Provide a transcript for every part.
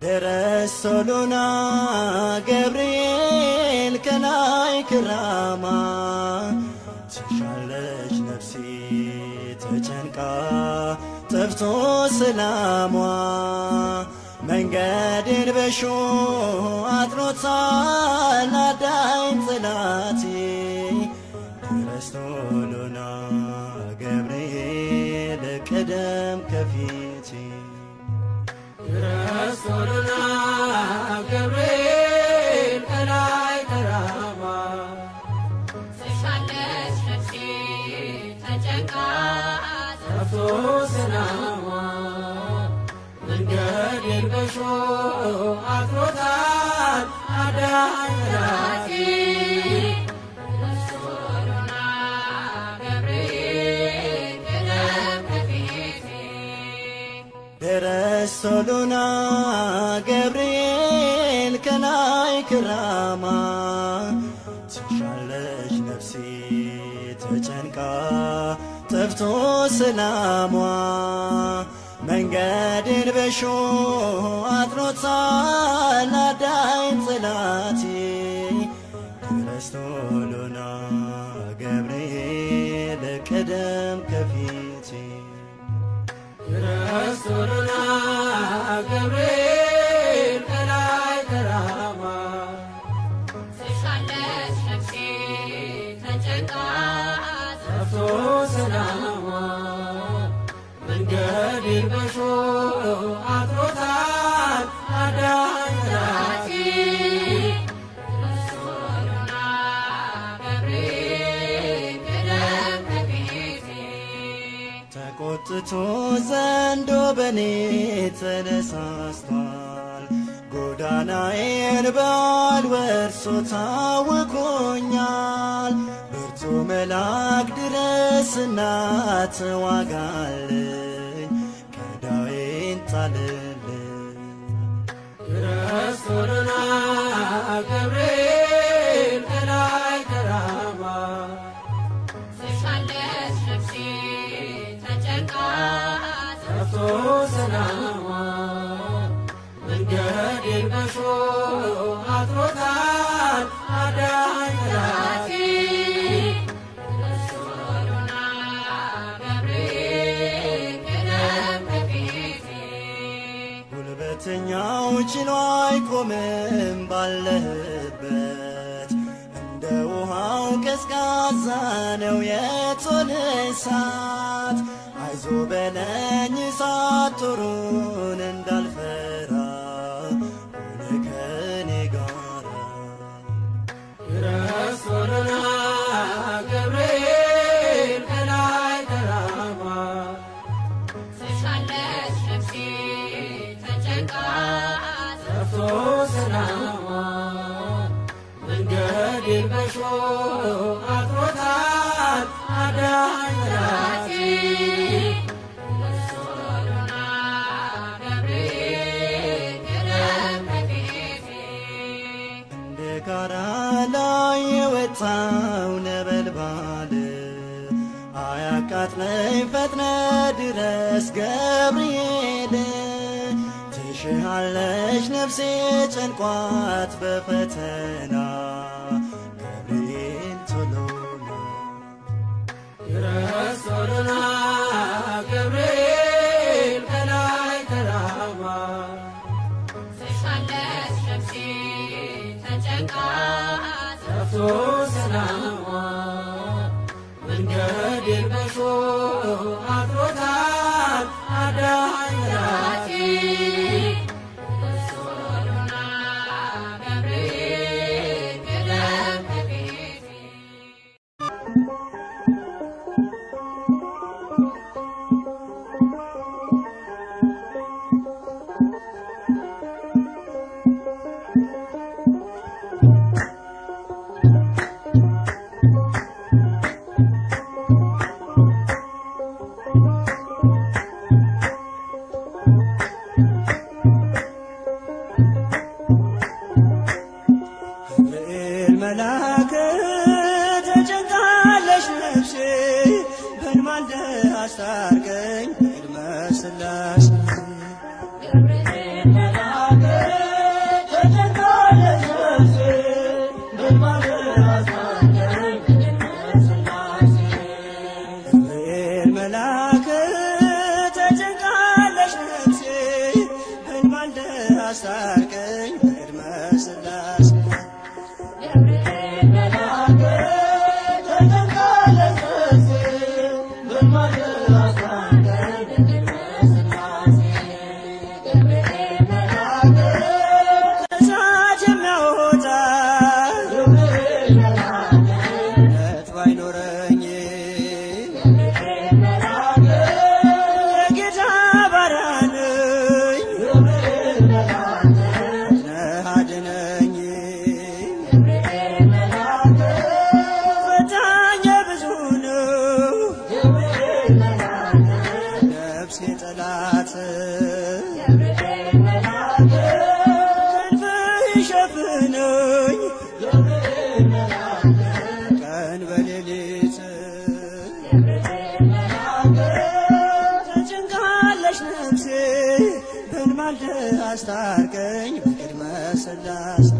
درسولنا جبريل كناي كراما تشالج نفسي تجنكا طفتو سلاموا من قادر بشو أطرطال داين صلاتي درسولنا جبريل كدم كفيتي درسولنا جبريل كناي كراما تشالج نفسي تجنكا طفتو سلاموا من قادر بشو أطرطال داين صلاتي درسولنا جبريل كناي كراما تشالج نفسي تجنكا طفتو سلاموا من قادر بشو أطرطال داين صلاتي درسولنا جبريل كدم كفيتي درسولنا جبريل كناي كراما تشالج نفسي تجنكا طفتو سلاموا من قادر بشو أطرطال داين صلاتي درسولنا جبريل كدم كفيتي تقطتو زندو بني تنساستوال ጎዳናዬን ባልወርሶ ታውቆኛል ብርቱ መልአክ ድረስና ተዋጋልኝ ከዳዊን ጣልልኝ درسولنا جبريل كناي كراما تشالج نفسي تجنكا طفتو سلاموا من قادر بشو أطرطال داين صلاتي درسولنا جبريل كدم كفيتي ጉልበተኛው ችሎ አይቆምም ባለህበት እንደ ውሃው ቀዝቃዛ ነው የቶን እሳት አይዞ በለኝ እሳት ጦሩን እንዳልፈራ ሆነ ከኔ ጋራ درسولنا جبريل كناي كراما تشالج نفسي تجنكا طفتو سلاموا من قادر بشو أطرطال داين صلاتي درسولنا جبريل كدم كفيتي እንደ ጋራ ላይ የወጣው ነበልባል አያቃጥለኝ ፈጥነ ድረስ ገብርኤል ትሽሃለች ነፍሴ ጨንቋት በፈተና ገብርኤል ቶሎና درسولنا جبريل كناي كراما تشالج نفسي تجنكا طفتو سلاموا من قادر بشو أطرطال داين صلاتي درسولنا جبريل كدم كفيتي መልአክ ተጨንቃለች ነፍሴ በንማልደ አስታርቀኝ ቅድመ ሥላሴ ገብርኤል መልአክ ተጨንቃለች ነፍሴ በልማልደ አስታርቀኝ በቅድመ ሥላሴ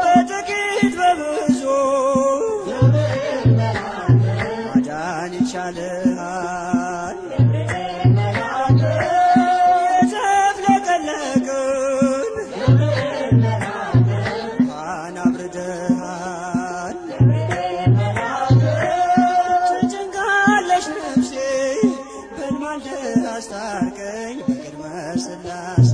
በጥቂት በብዙ ማዳን ይቻልሃል የተፍለቀለቅን እንኳን አብርደሃል ተጨንቃለች ነፍሴ በልማልደ አስታርቀኝ በቅድመ ሥላሴ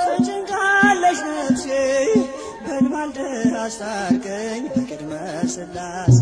ተጨንቃለች ነፍሴ በልማልደ አስታርቀኝ በቅድመ ሥላሴ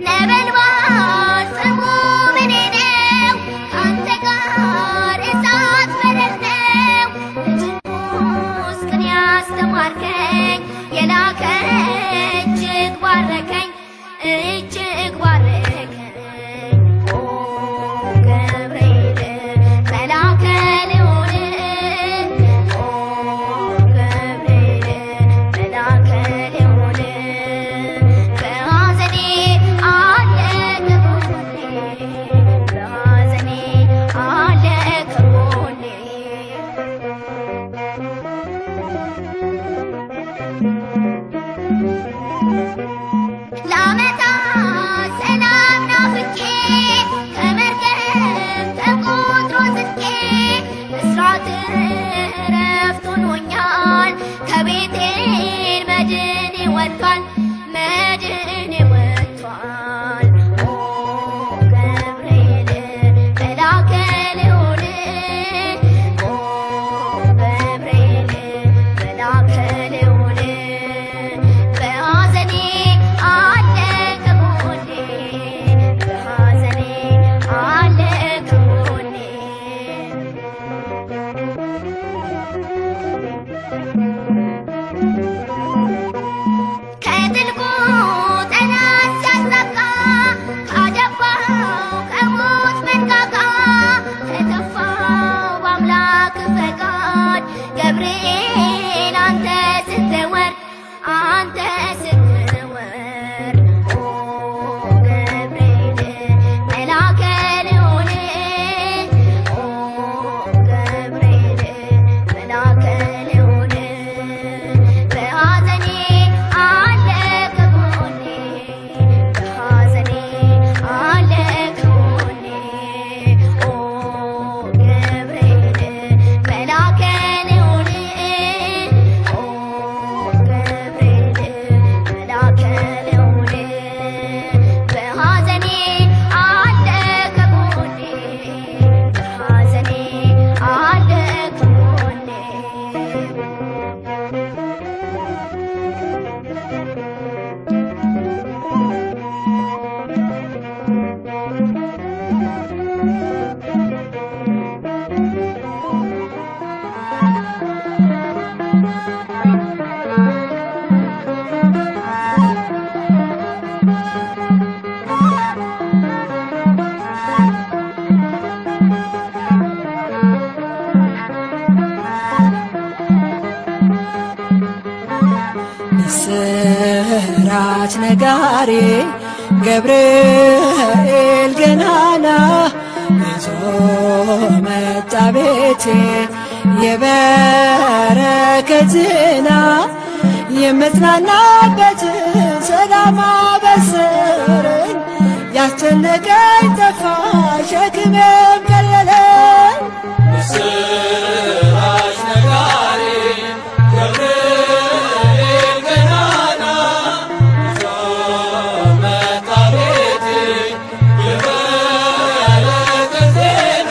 ነበልባል ፍሙ ምስራች ነጋሪ ገብርኤል ገናና ይዞ መጣ ቤቴ የበረከት ዜና የምጽናናበት ሰላም አበሰረኝ ያስጨነቀኝ ጠፋ ሸክሜም ቀለለኝ ምስራች ነጋሪ ገብርኤል ገናና ይዞ መጣ ቤቴ የበረከት ዜና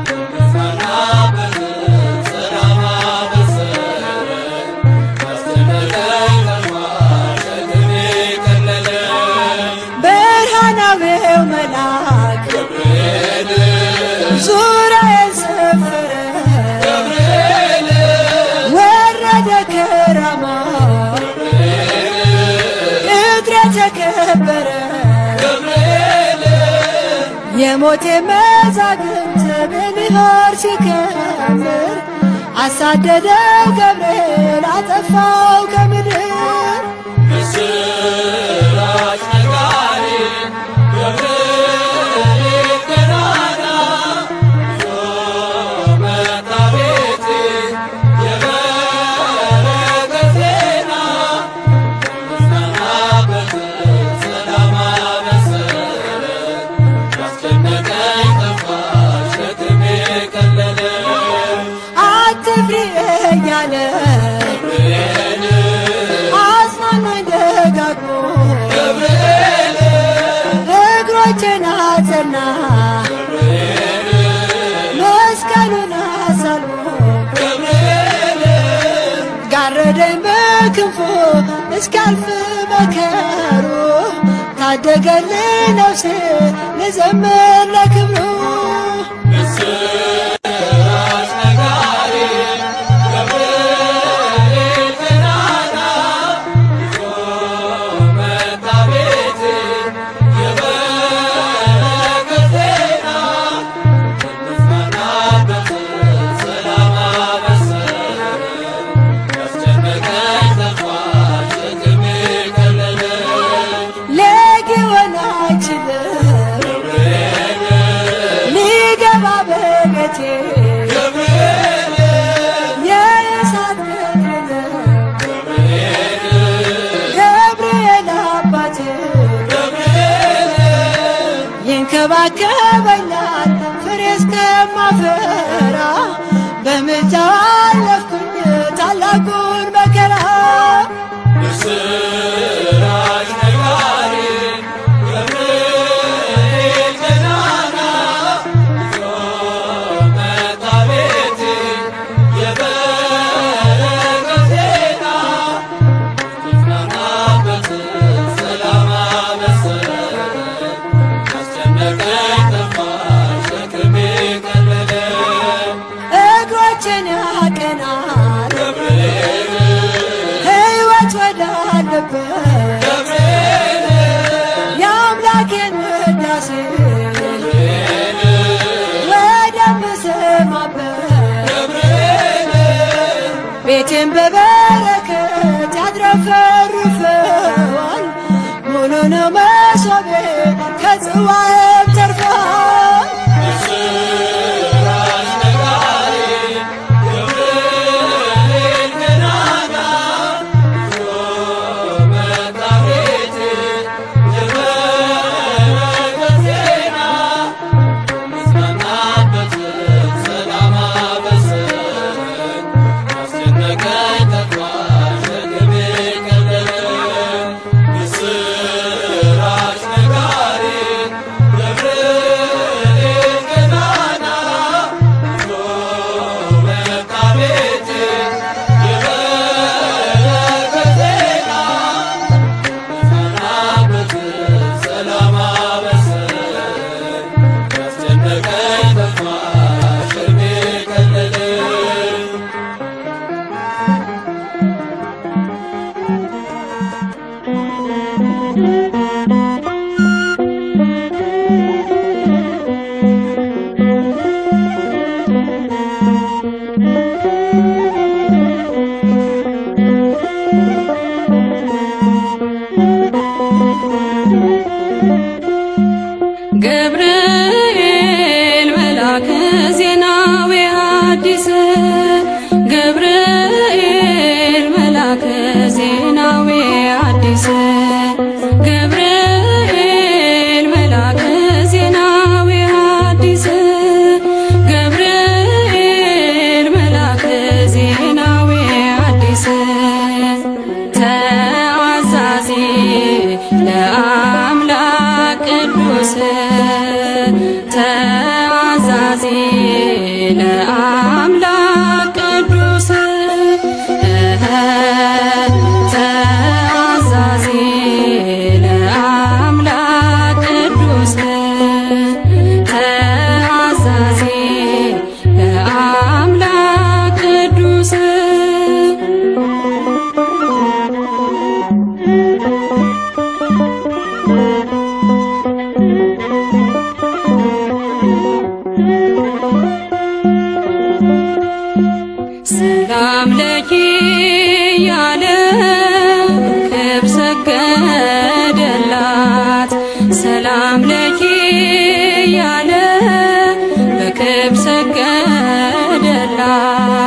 የምጽናናበት ሰላም አበሰረኝ ያስጨነቀኝ ጠፋ ሸክሜ ቀለለኝ ብርሃናዊው መልአክ ገብርኤል ዙሪያዬን ሰፈረ ወረደ ከራማ እግሬ ተከበረ የሞቴ መዛግብት በንሃር ሲከምር አሳደደ ገብርኤል አጠፋው ከምድር ምስራች ነጋሪ ገብርኤል ገናና ይዞ መጣ ቤቴ የበረከት ዜና የምጽናናበት ሰላም አበሰረኝ ያስጨነቀኝ ጠፋ ሸክሜ ቀለለኝ አትፍሪ እያለ ገብርኤል አጽናናኝ ደጋግሞ እግሮቼን አጸና መስቀሉን አሳልፎ ጋረደኝ በክንፉ እስካልፍ መከሩ ታደገልኝ ነፍሴ ልዘምር ለክብሩ ምስራች ነጋሪ ገብርኤል ገናና ይዞ መጣ ቤቴ የበረከት ዜና የምጽናናበት ሰላም አበሰረኝ ያስጨነቀኝ ጠፋ ሸክሜ ቀለለኝ ሊሆን አይችልም ገብርኤል ሊገባ በቤቴ ገብርኤል የእሳት ቅጥር ነው ገብርኤል ገብርኤል አባቴ ይንከባከበኛል ፍሬ እስከማፈራ በምልጃው አለፍኩኝ ታላቁን መከራ ምስራች ነጋሪ ገብርኤል ገናና ይዞ መጣ ቤቴ የበረከት ዜና የምጽናናበት ሰላም አበሰረኝ ያስጨነቀኝ ጠፋ ሸክሜ ቀለለኝ እግሮቼን ያቀናል ገብርኤል ሕይወት ወዳለበት ገብርኤል የአምላኬን ውዳሴ ወደምሰማበት ገብርኤል ቤቴን በበረከት ያትረፈርፈዋል ሙሉ ነው መሶቤ ከጽዋዬም ተርፏል ምስራች ነጋሪ ገብርኤል ገናና ይዞ መጣ ቤቴ የበረከት ዜና ገብርኤል መልአከ ዜናዊ ሐዲስ ገብርኤል መልአከ ዜናዊ ሐዲስ ገብርኤል መልአከ ዜናዊ ሐዲስ ገብርኤል መልአከ ዜናዊ ሐዲስ ተአዛዚ ለአምላክ ቅዱስ ተአዛዚ ለአምላክ ቅዱስ ተአዛዚ ለአምላክ ቅዱስ ተአዛዚ ለአምላክ ቅዱስ ሰላም ለኪ ያለ ክብር ሰገደላት ሰላም ለኪ ያለ በክብር ሰገደላት